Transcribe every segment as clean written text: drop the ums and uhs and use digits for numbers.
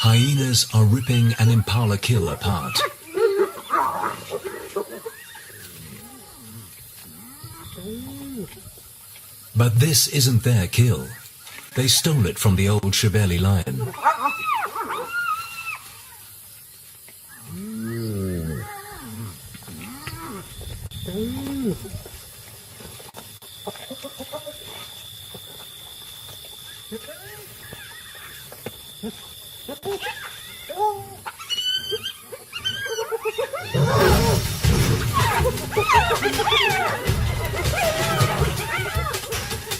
Hyenas are ripping an impala kill apart. But this isn't their kill. They stole it from the old Shibeli lion.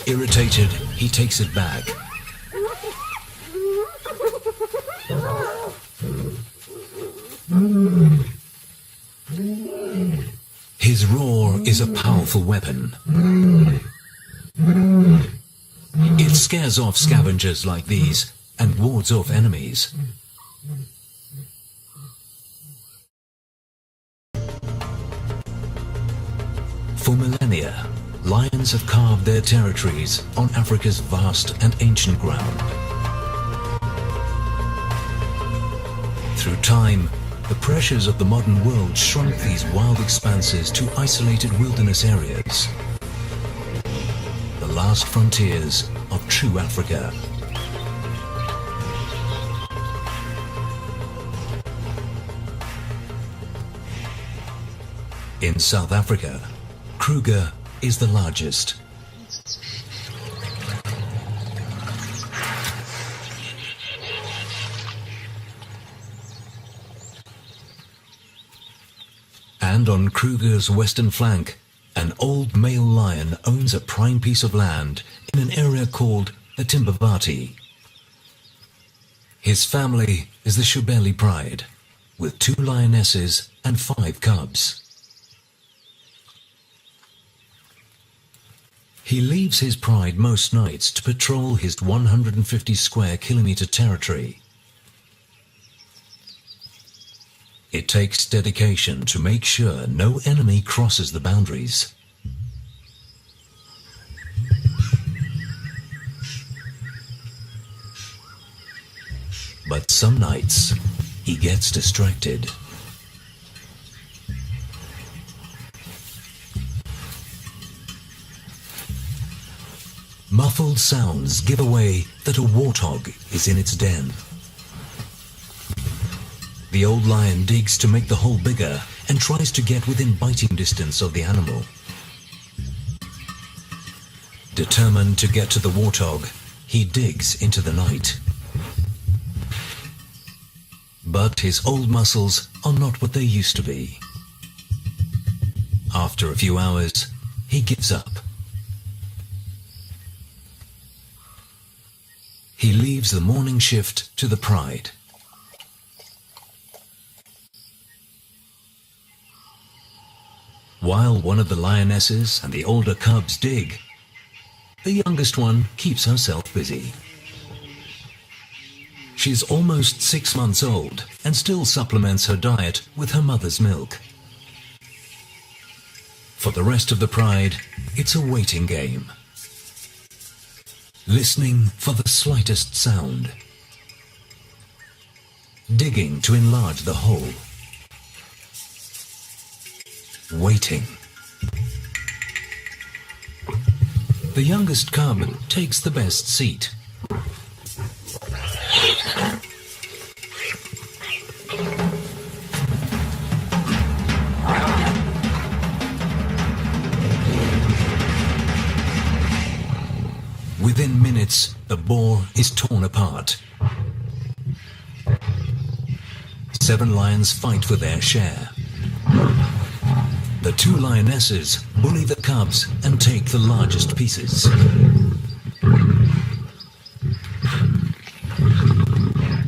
Irritated, he takes it back. His roar is a powerful weapon. It scares off scavengers like these and wards off enemies. For millennia, lions have carved their territories on Africa's vast and ancient ground. Through time, the pressures of the modern world shrunk these wild expanses to isolated wilderness areas. The last frontiers of true Africa. In South Africa, Kruger is the largest. And on Kruger's western flank, an old male lion owns a prime piece of land in an area called the Timbavati. His family is the Shibeli Pride, with 2 lionesses and 5 cubs. He leaves his pride most nights to patrol his 150 square kilometer territory. It takes dedication to make sure no enemy crosses the boundaries. But some nights, he gets distracted. Muffled sounds give away that a warthog is in its den. The old lion digs to make the hole bigger and tries to get within biting distance of the animal. Determined to get to the warthog, he digs into the night. But his old muscles are not what they used to be. After a few hours, he gives up. He leaves the morning shift to the pride. While one of the lionesses and the older cubs dig, the youngest one keeps herself busy. She's almost 6 months old and still supplements her diet with her mother's milk. For the rest of the pride, it's a waiting game. Listening for the slightest sound. Digging to enlarge the hole. Waiting. The youngest cub takes the best seat. Within minutes, the boar is torn apart. 7 lions fight for their share. The 2 lionesses bully the cubs and take the largest pieces.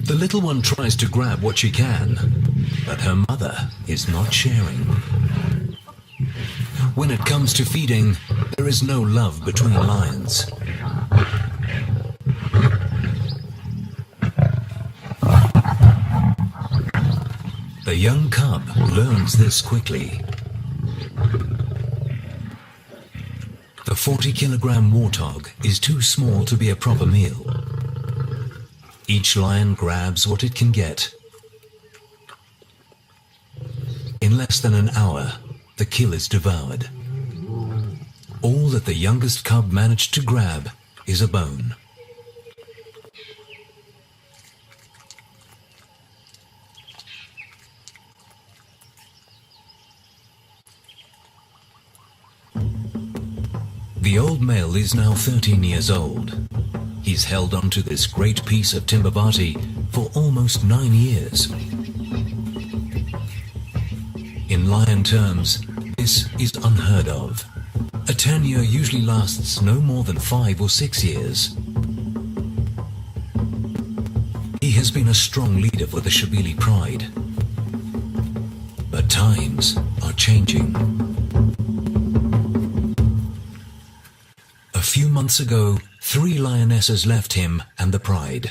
The little one tries to grab what she can, but her mother is not sharing. When it comes to feeding, there is no love between lions. The young cub learns this quickly. The 40-kilogram warthog is too small to be a proper meal. Each lion grabs what it can get. In less than an hour, the kill is devoured. All that the youngest cub managed to grab is a bone. The old male is now 13 years old. He's held onto this great piece of Timbavati for almost 9 years. In lion terms, this is unheard of. A tenure usually lasts no more than 5 or 6 years. He has been a strong leader for the Shabili pride. But times are changing. A few months ago, 3 lionesses left him and the pride.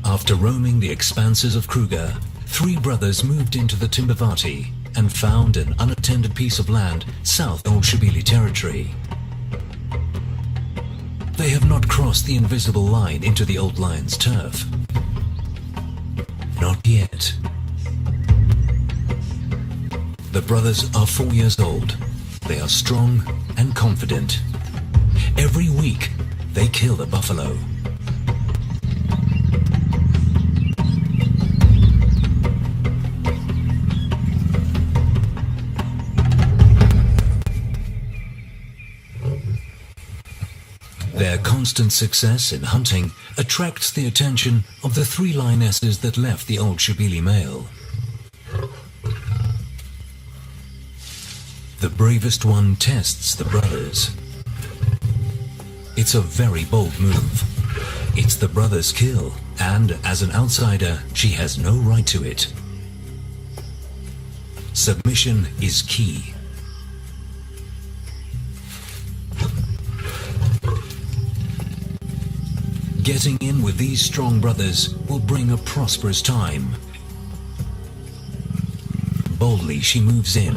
After roaming the expanses of Kruger, 3 brothers moved into the Timbavati and found an unattended piece of land south of Old Shabili territory. They have not crossed the invisible line into the old lion's turf. Not yet. The brothers are 4 years old. They are strong and confident. Every week, they kill a buffalo. Their constant success in hunting attracts the attention of the 3 lionesses that left the old Shabili male. The bravest one tests the brothers. It's a very bold move. It's the brother's kill, and as an outsider, she has no right to it. Submission is key. Getting in with these strong brothers will bring a prosperous time. Boldly she moves in,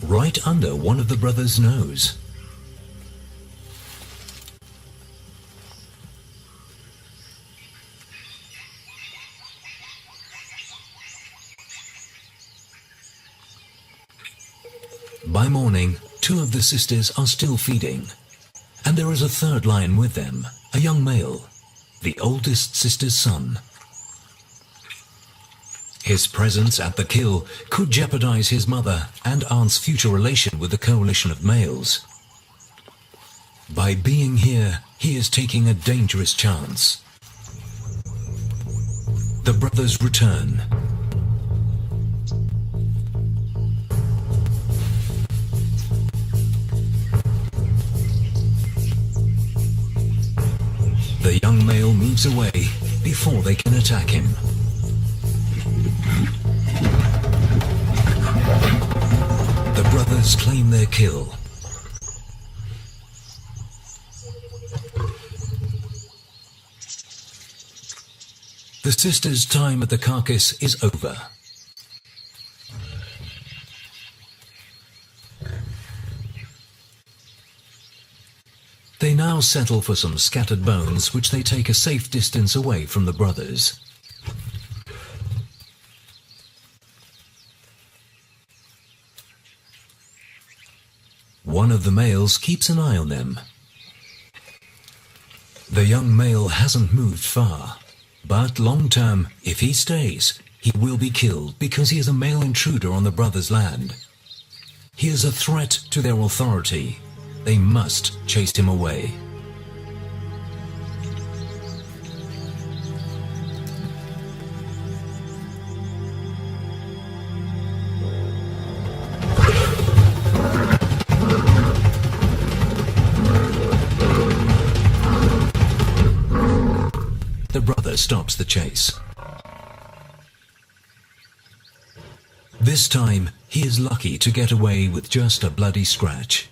right under one of the brothers' nose. By morning, 2 of the sisters are still feeding. And there is a 3rd lion with them, a young male, the oldest sister's son. His presence at the kill could jeopardize his mother and aunt's future relation with the coalition of males. By being here, he is taking a dangerous chance. The brothers return. The young male moves away before they can attack him. The brothers claim their kill. The sisters' time at the carcass is over. They now settle for some scattered bones, which they take a safe distance away from the brothers. One of the males keeps an eye on them. The young male hasn't moved far, but long term, if he stays, he will be killed because he is a male intruder on the brothers' land. He is a threat to their authority. They must chase him away. The brother stops the chase. This time, he is lucky to get away with just a bloody scratch.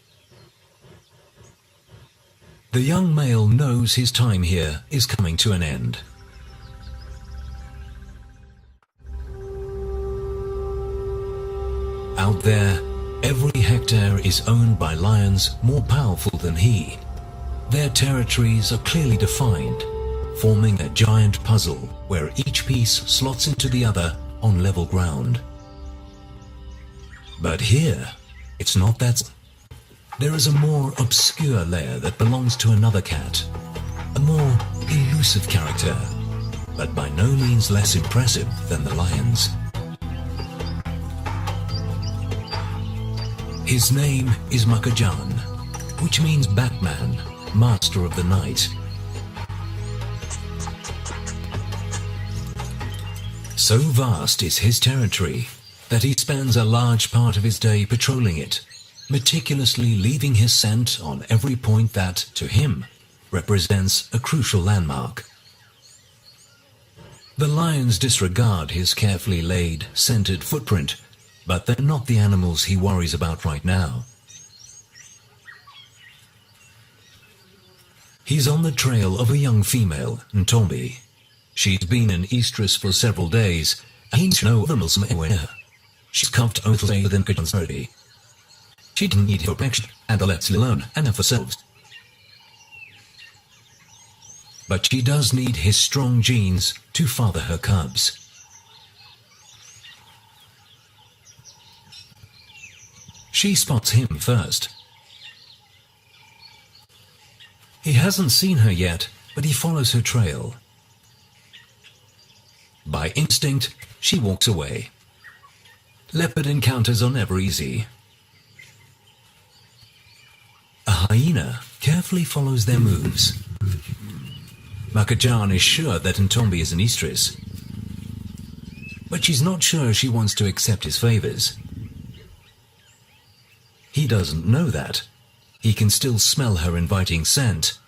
The young male knows his time here is coming to an end. Out there, every hectare is owned by lions more powerful than he. Their territories are clearly defined, forming a giant puzzle where each piece slots into the other on level ground. But here, it's not that. There is a more obscure layer that belongs to another cat, a more elusive character, but by no means less impressive than the lions. His name is Makajan, which means Batman, Master of the Night. So vast is his territory that he spends a large part of his day patrolling it, meticulously leaving his scent on every point that, to him, represents a crucial landmark. The lions disregard his carefully laid, scented footprint, but they're not the animals he worries about right now. He's on the trail of a young female, Ntombi. She's been in estrus for several days, and he's no animals anywhere. She's cuffed only within Kajan's territory. She didn't need her protection, and let alone and for herself. But she does need his strong genes to father her cubs. She spots him first. He hasn't seen her yet, but he follows her trail. By instinct, she walks away. Leopard encounters are never easy. A hyena carefully follows their moves. Makajan is sure that Ntombi is an estrus, but she's not sure she wants to accept his favors. He doesn't know that. He can still smell her inviting scent.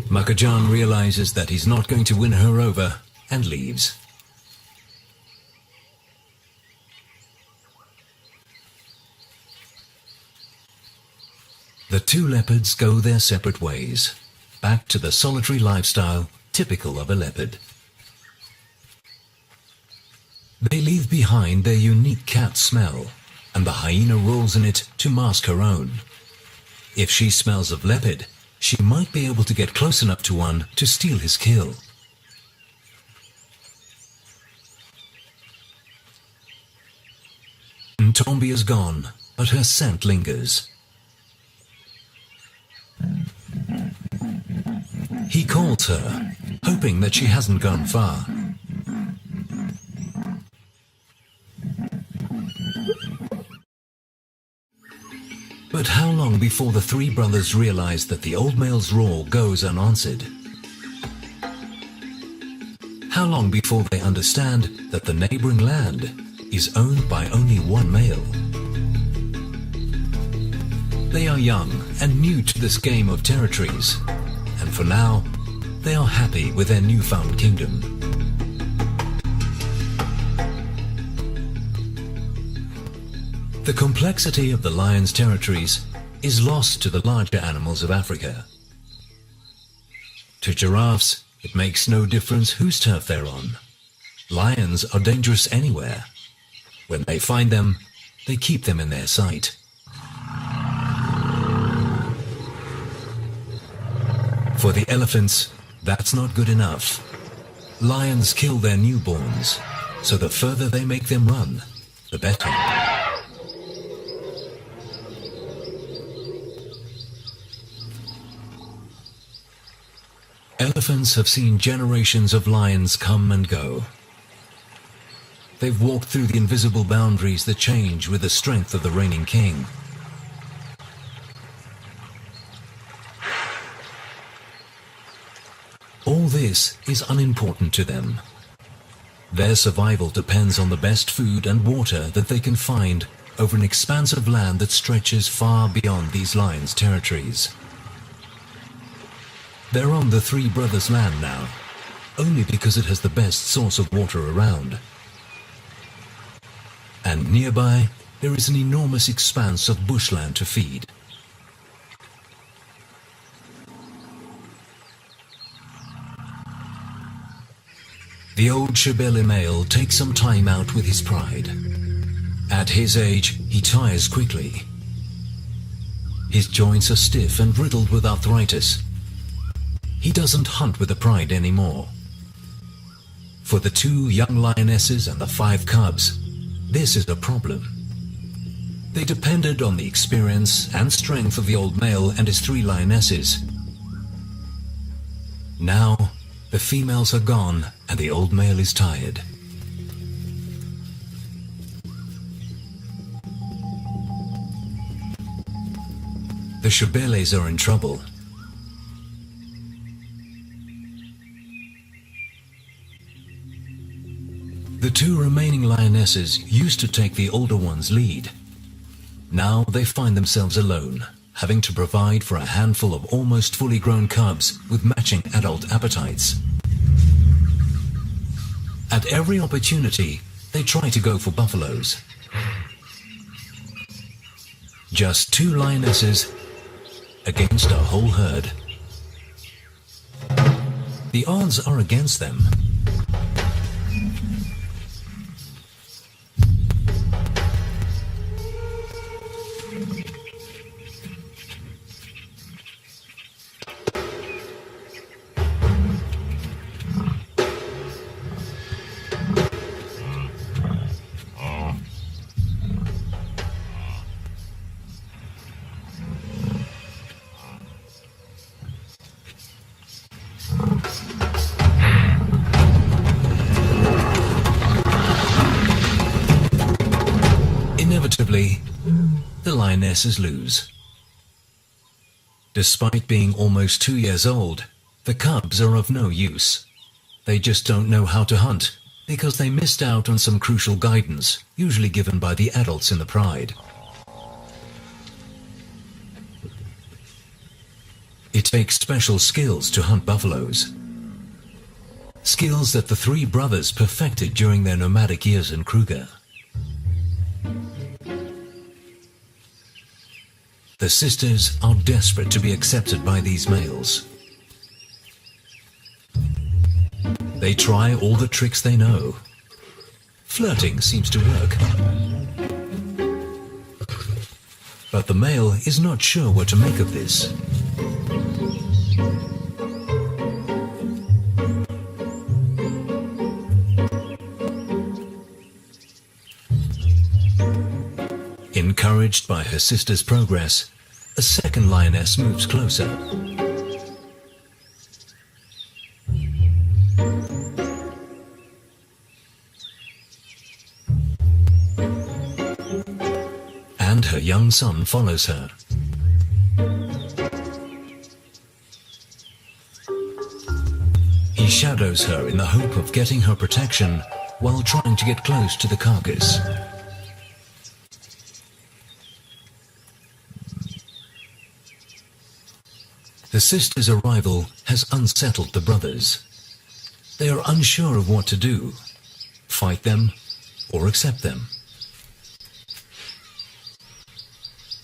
Makajan realizes that he's not going to win her over and leaves. The two leopards go their separate ways, back to the solitary lifestyle typical of a leopard. They leave behind their unique cat smell, and the hyena rolls in it to mask her own. If she smells of leopard, she might be able to get close enough to one to steal his kill. Ntombi is gone, but her scent lingers. He calls her, hoping that she hasn't gone far. But how long before the three brothers realize that the old male's roar goes unanswered? How long before they understand that the neighboring land is owned by only one male? They are young and new to this game of territories, and for now, they are happy with their newfound kingdom. The complexity of the lion's territories is lost to the larger animals of Africa. To giraffes, it makes no difference whose turf they're on. Lions are dangerous anywhere. When they find them, they keep them in their sight. For the elephants, that's not good enough. Lions kill their newborns, so the further they make them run, the better. Elephants have seen generations of lions come and go. They've walked through the invisible boundaries that change with the strength of the reigning king. All this is unimportant to them. Their survival depends on the best food and water that they can find over an expanse of land that stretches far beyond these lions' territories. They're on the three brothers' land now, only because it has the best source of water around. And nearby, there is an enormous expanse of bushland to feed. The old Shebele male takes some time out with his pride. At his age, he tires quickly. His joints are stiff and riddled with arthritis. He doesn't hunt with the pride anymore. For the 2 young lionesses and the 5 cubs, this is a problem. They depended on the experience and strength of the old male and his 3 lionesses. Now, the females are gone and the old male is tired. The Shebeles are in trouble. The 2 remaining lionesses used to take the older one's lead. Now they find themselves alone, having to provide for a handful of almost fully grown cubs with matching adult appetites. At every opportunity, they try to go for buffaloes. Just 2 lionesses against a whole herd. The odds are against them. Inevitably, the lionesses lose. Despite being almost 2 years old, the cubs are of no use. They just don't know how to hunt because they missed out on some crucial guidance, usually given by the adults in the pride. It takes special skills to hunt buffaloes. Skills that the 3 brothers perfected during their nomadic years in Kruger. The sisters are desperate to be accepted by these males. They try all the tricks they know. Flirting seems to work. But the male is not sure what to make of this. Encouraged by her sister's progress, a second lioness moves closer. And her young son follows her. He shadows her in the hope of getting her protection while trying to get close to the carcass. The sisters' arrival has unsettled the brothers. They are unsure of what to do, fight them or accept them.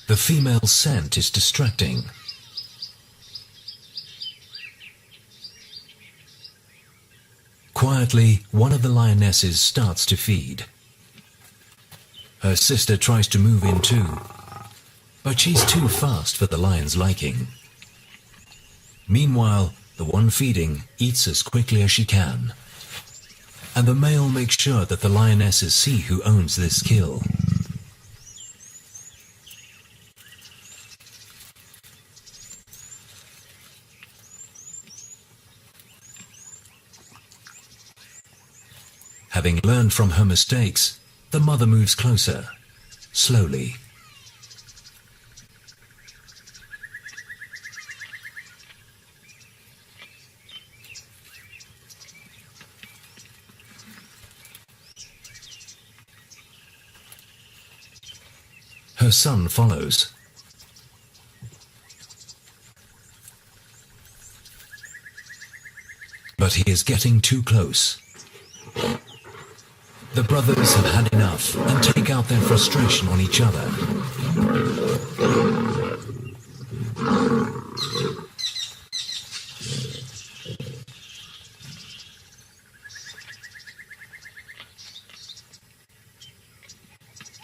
The female scent is distracting. Quietly, one of the lionesses starts to feed. Her sister tries to move in too, but she's too fast for the lion's liking. Meanwhile, the one feeding eats as quickly as she can, and the male makes sure that the lionesses see who owns this kill. Having learned from her mistakes, the mother moves closer, slowly. Her son follows. But he is getting too close. The brothers have had enough and take out their frustration on each other.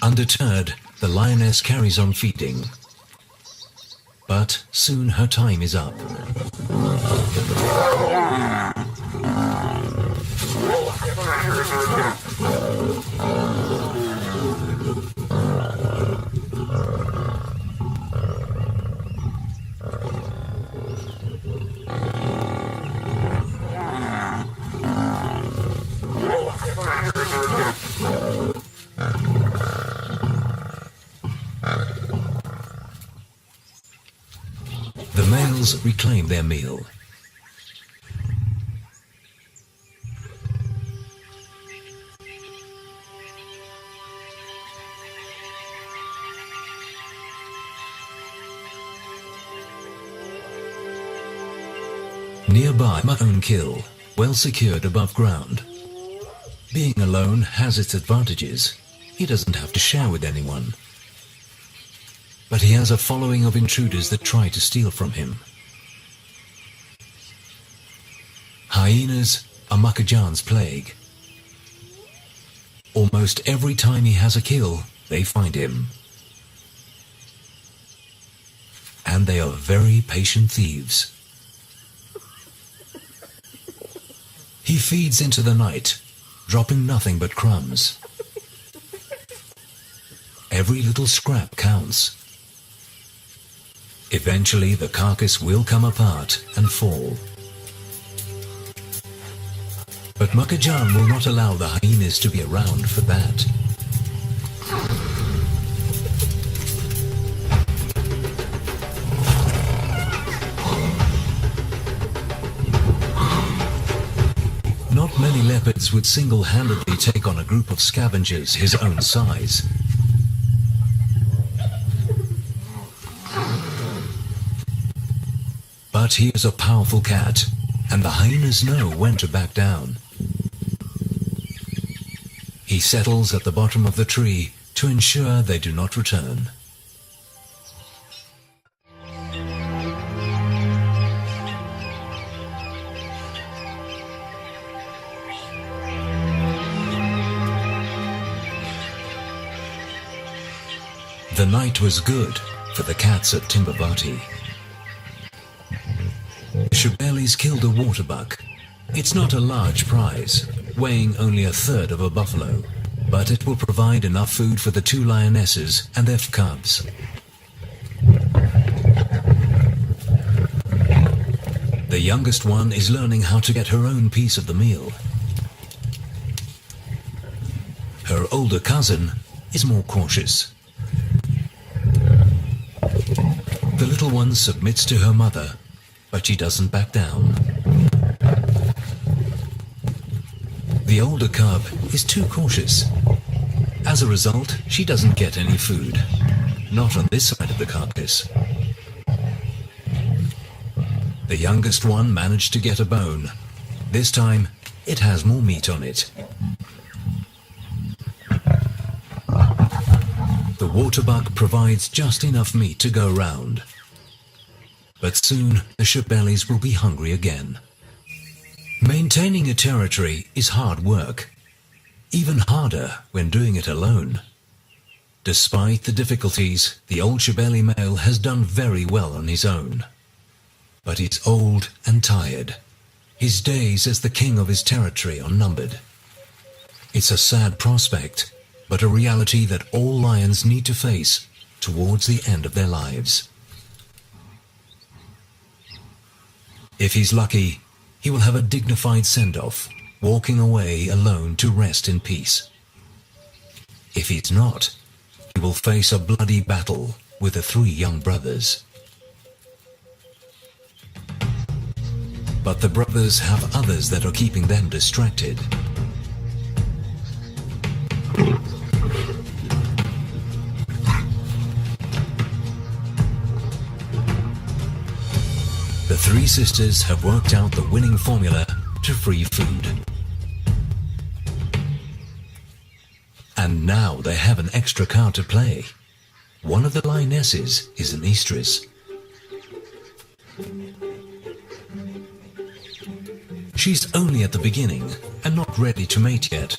Undeterred, the lioness carries on feeding. But soon her time is up. The males reclaim their meal. Nearby, my own kill, well secured above ground. Being alone has its advantages. He doesn't have to share with anyone. But he has a following of intruders that try to steal from him. Hyenas are Makajan's plague. Almost every time he has a kill, they find him. And they are very patient thieves. He feeds into the night, dropping nothing but crumbs. Every little scrap counts. Eventually, the carcass will come apart and fall. But Makajan will not allow the hyenas to be around for that. Not many leopards would single-handedly take on a group of scavengers his own size. But he is a powerful cat, and the hyenas know when to back down. He settles at the bottom of the tree to ensure they do not return. The night was good for the cats at Timbavati. Shubelis killed a waterbuck. It's not a large prize, weighing only a third of a buffalo, but it will provide enough food for the two lionesses and their cubs. The youngest one is learning how to get her own piece of the meal. Her older cousin is more cautious. The little one submits to her mother, but she doesn't back down. The older cub is too cautious. As a result, she doesn't get any food. Not on this side of the carcass. The youngest one managed to get a bone. This time, it has more meat on it. The waterbuck provides just enough meat to go round. But soon, the Shubelis will be hungry again. Maintaining a territory is hard work. Even harder when doing it alone. Despite the difficulties, the old Shubeli male has done very well on his own. But he's old and tired. His days as the king of his territory are numbered. It's a sad prospect, but a reality that all lions need to face towards the end of their lives. If he's lucky, he will have a dignified send-off, walking away alone to rest in peace. If he's not, he will face a bloody battle with the three young brothers. But the brothers have others that are keeping them distracted. The three sisters have worked out the winning formula to free food. And now they have an extra card to play. One of the lionesses is an estrus. She's only at the beginning and not ready to mate yet,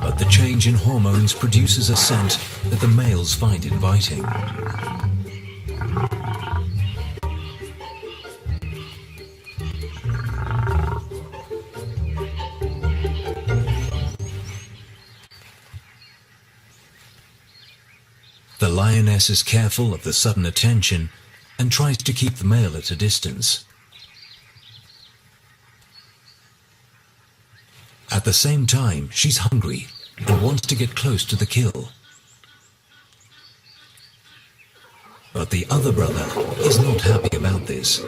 but the change in hormones produces a scent that the males find inviting. The lioness is careful of the sudden attention and tries to keep the male at a distance. At the same time, she's hungry and wants to get close to the kill. But the other brother is not happy about this.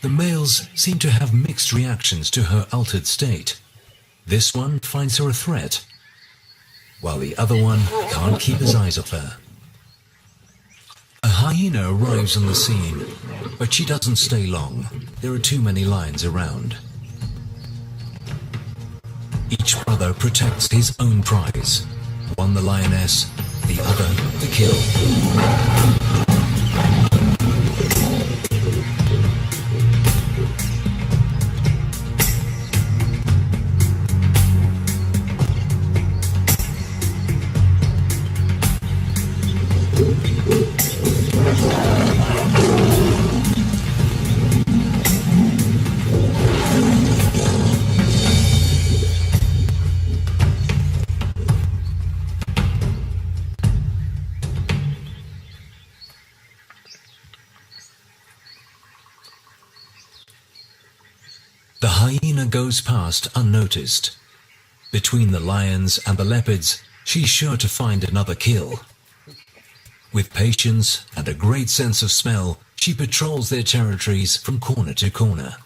The males seem to have mixed reactions to her altered state. This one finds her a threat, while the other one can't keep his eyes off her. A hyena arrives on the scene, but she doesn't stay long. There are too many lions around. Each brother protects his own prize. One the lioness, the other the kill. The hyena goes past unnoticed. Between the lions and the leopards, she's sure to find another kill. With patience and a great sense of smell, she patrols their territories from corner to corner.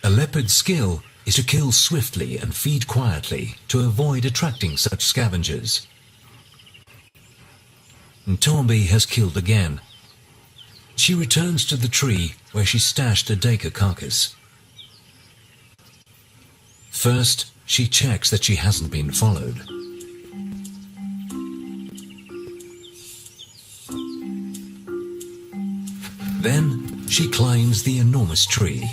A leopard's skill is to kill swiftly and feed quietly to avoid attracting such scavengers. Ntombi has killed again. She returns to the tree where she stashed a duiker carcass. First, she checks that she hasn't been followed. Then, she climbs the enormous tree.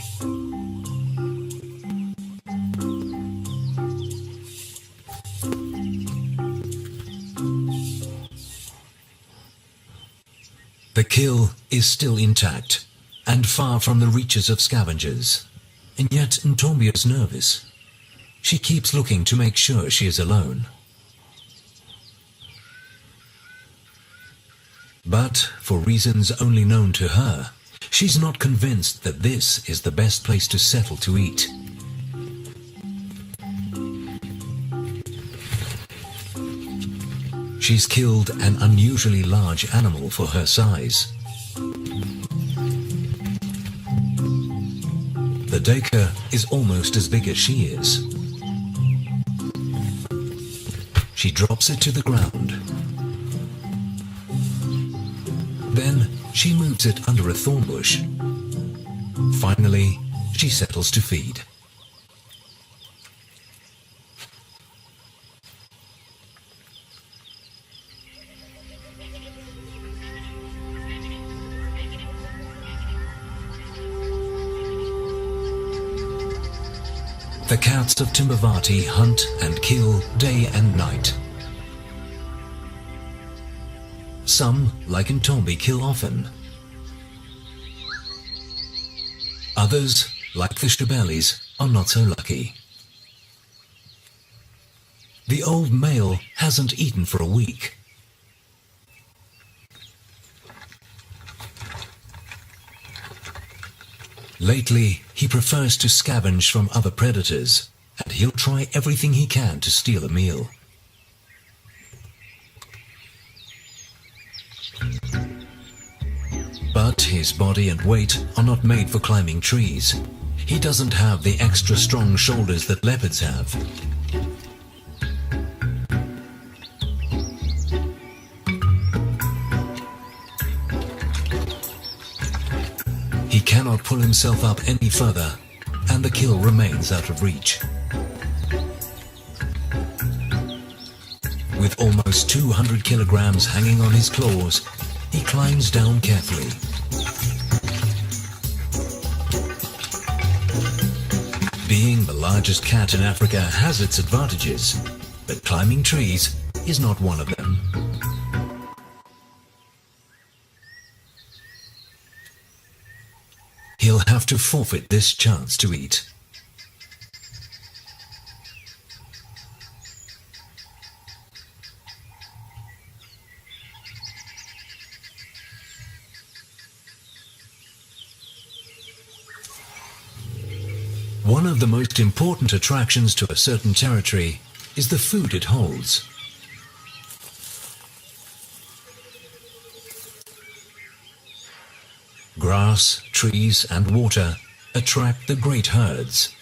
The kill is still intact and far from the reaches of scavengers, and yet Ntombi is nervous. She keeps looking to make sure she is alone. But, for reasons only known to her, she's not convinced that this is the best place to settle to eat. She's killed an unusually large animal for her size. The duiker is almost as big as she is. She drops it to the ground. Then she moves it under a thorn bush. Finally, she settles to feed. The cats of Timbavati hunt and kill day and night. Some, like Ntombi, kill often. Others, like the Shabelis, are not so lucky. The old male hasn't eaten for a week. Lately, he prefers to scavenge from other predators, and he'll try everything he can to steal a meal. But his body and weight are not made for climbing trees. He doesn't have the extra strong shoulders that leopards have. He cannot pull himself up any further, and the kill remains out of reach. With almost 200 kilograms hanging on his claws, he climbs down carefully. Being the largest cat in Africa has its advantages, but climbing trees is not one of them. He'll have to forfeit this chance to eat. One of the most important attractions to a certain territory is the food it holds. Grass, trees, and water attract the great herds.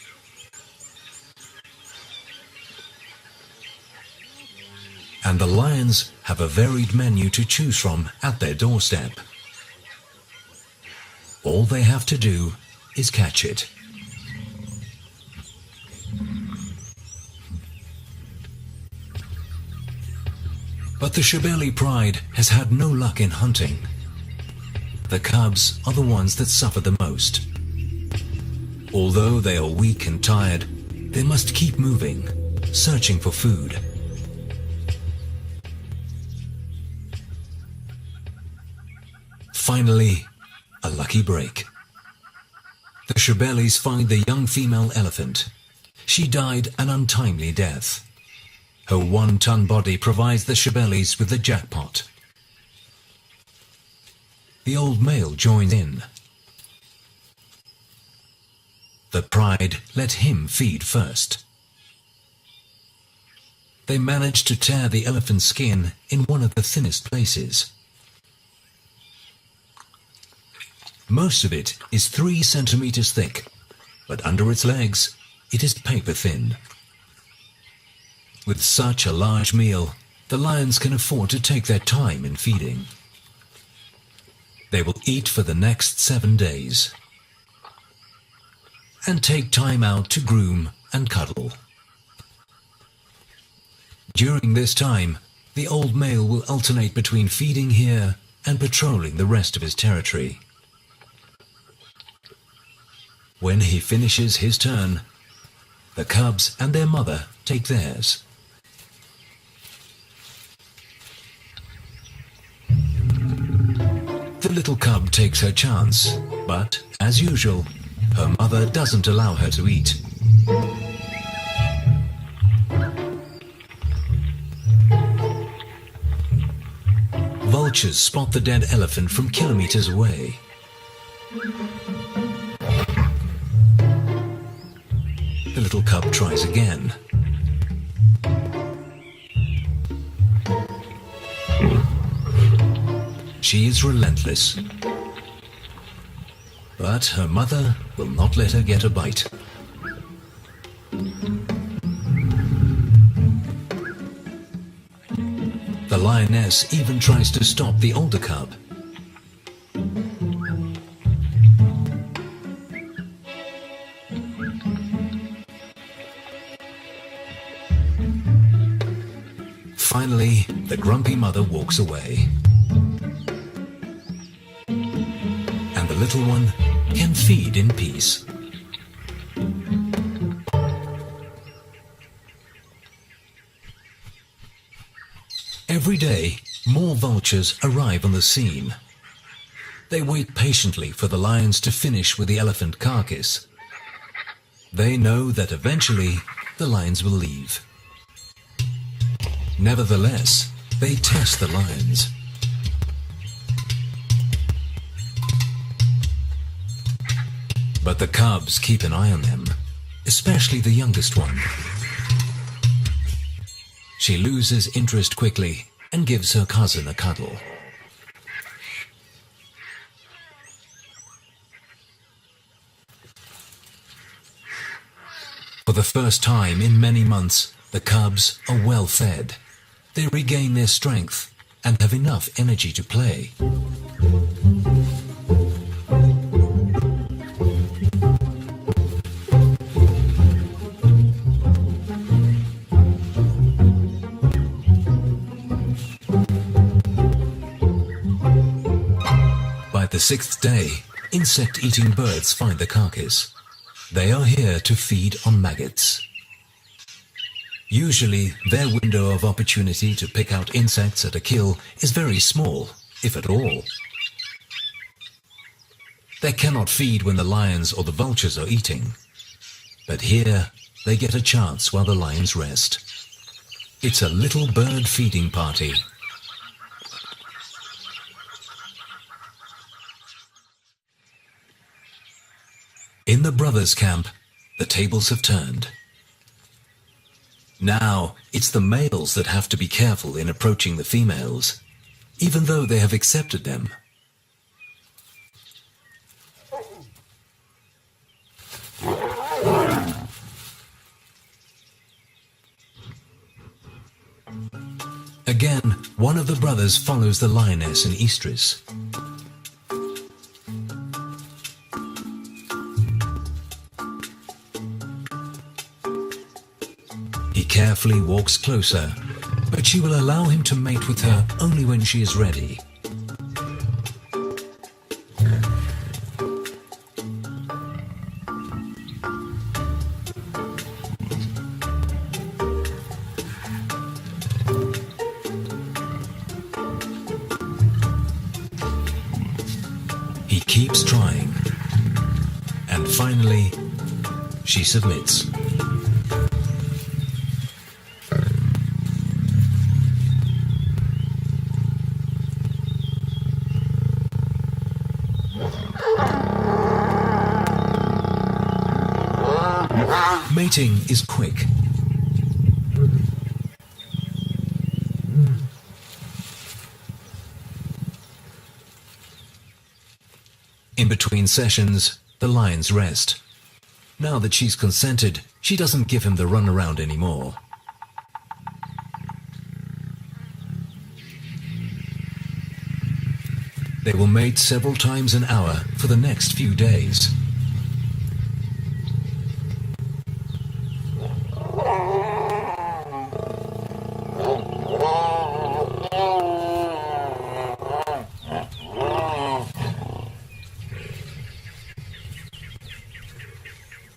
And the lions have a varied menu to choose from at their doorstep. All they have to do is catch it. But the Shebeli pride has had no luck in hunting. The cubs are the ones that suffer the most. Although they are weak and tired, they must keep moving, searching for food. Finally, a lucky break. The Shebelis find the young female elephant. She died an untimely death. Her 1-ton body provides the Shebelis with the jackpot. The old male joins in. The pride let him feed first. They manage to tear the elephant's skin in one of the thinnest places. Most of it is 3 centimeters thick, but under its legs it is paper thin. With such a large meal, the lions can afford to take their time in feeding. They will eat for the next 7 days and take time out to groom and cuddle. During this time, the old male will alternate between feeding here and patrolling the rest of his territory. When he finishes his turn, the cubs and their mother take theirs. The little cub takes her chance, but, as usual, her mother doesn't allow her to eat. Vultures spot the dead elephant from kilometers away. The little cub tries again. She is relentless. But her mother will not let her get a bite. The lioness even tries to stop the older cub. Finally, the grumpy mother walks away. And the little one can feed in peace. Every day, more vultures arrive on the scene. They wait patiently for the lions to finish with the elephant carcass. They know that eventually the lions will leave. Nevertheless, they test the lions. But the cubs keep an eye on them, especially the youngest one. She loses interest quickly and gives her cousin a cuddle. For the first time in many months, the cubs are well fed. They regain their strength and have enough energy to play. The sixth day, insect-eating birds find the carcass. They are here to feed on maggots. Usually, their window of opportunity to pick out insects at a kill is very small, if at all. They cannot feed when the lions or the vultures are eating. But here, they get a chance while the lions rest. It's a little bird feeding party. In the brothers' camp, the tables have turned. Now, it's the males that have to be careful in approaching the females, even though they have accepted them. Again, one of the brothers follows the lioness and estrus. He carefully walks closer, but she will allow him to mate with her only when she is ready. He keeps trying, and finally, she submits. Mating is quick. In between sessions, the lions rest. Now that she's consented, she doesn't give him the runaround anymore. They will mate several times an hour for the next few days.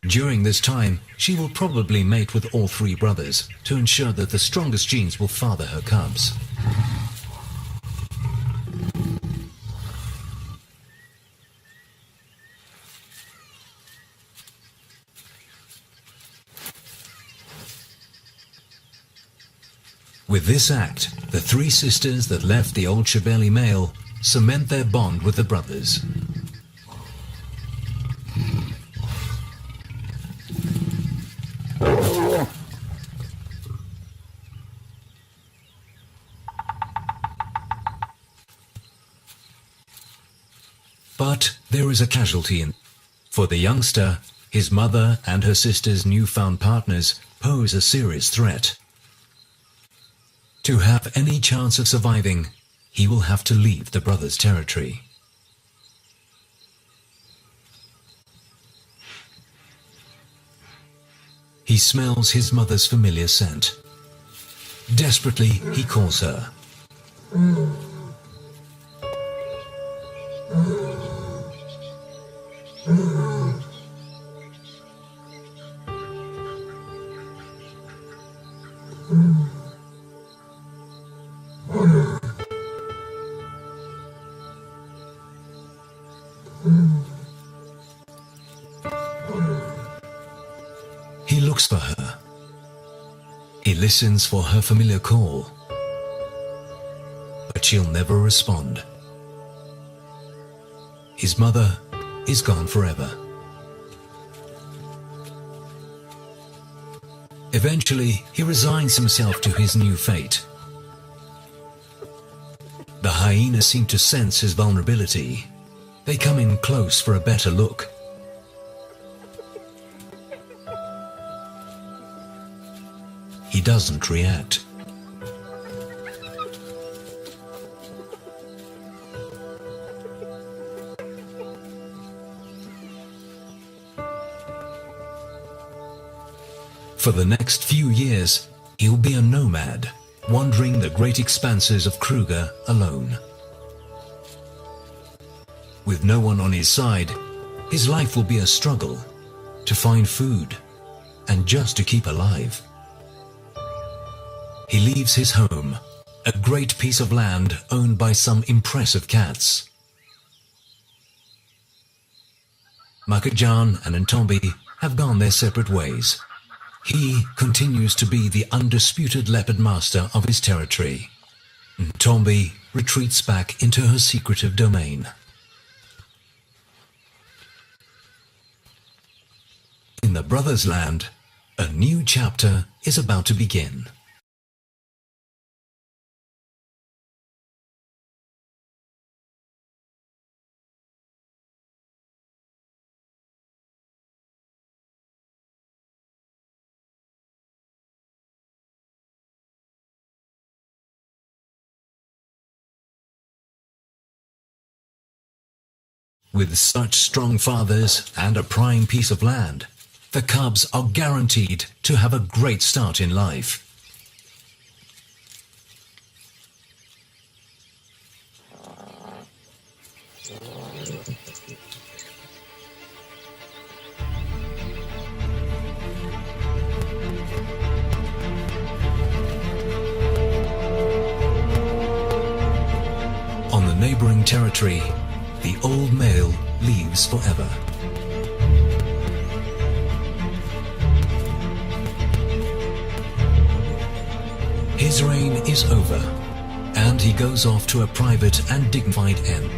During this time, she will probably mate with all three brothers to ensure that the strongest genes will father her cubs. With this act, the three sisters that left the old Chevelle male cement their bond with the brothers. But there is a casualty for the youngster. His mother and her sister's newfound partners pose a serious threat. To have any chance of surviving, he will have to leave the brothers' territory. He smells his mother's familiar scent. Desperately, he calls her. He looks for her. He listens for her familiar call, but she'll never respond. His mother is gone forever. Eventually, he resigns himself to his new fate. The hyenas seem to sense his vulnerability. They come in close for a better look. He doesn't react. For the next few years, he'll be a nomad, wandering the great expanses of Kruger alone. With no one on his side, his life will be a struggle to find food and just to keep alive. He leaves his home, a great piece of land owned by some impressive cats. Makajan and Ntombi have gone their separate ways. He continues to be the undisputed leopard master of his territory. Ntombi retreats back into her secretive domain. In the Brothers' Land, a new chapter is about to begin. With such strong fathers and a prime piece of land, the cubs are guaranteed to have a great start in life. On the neighboring territory, the old male leaves forever. His reign is over, and he goes off to a private and dignified inn.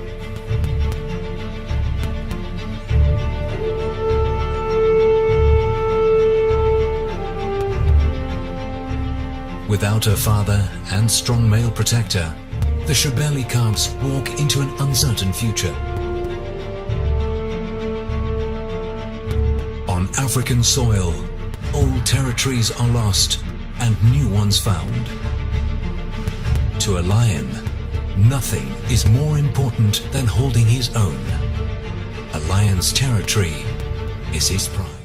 Without a father and strong male protector, the Shebeli cubs walk into an uncertain future. On African soil, old territories are lost and new ones found. To a lion, nothing is more important than holding his own. A lion's territory is his pride.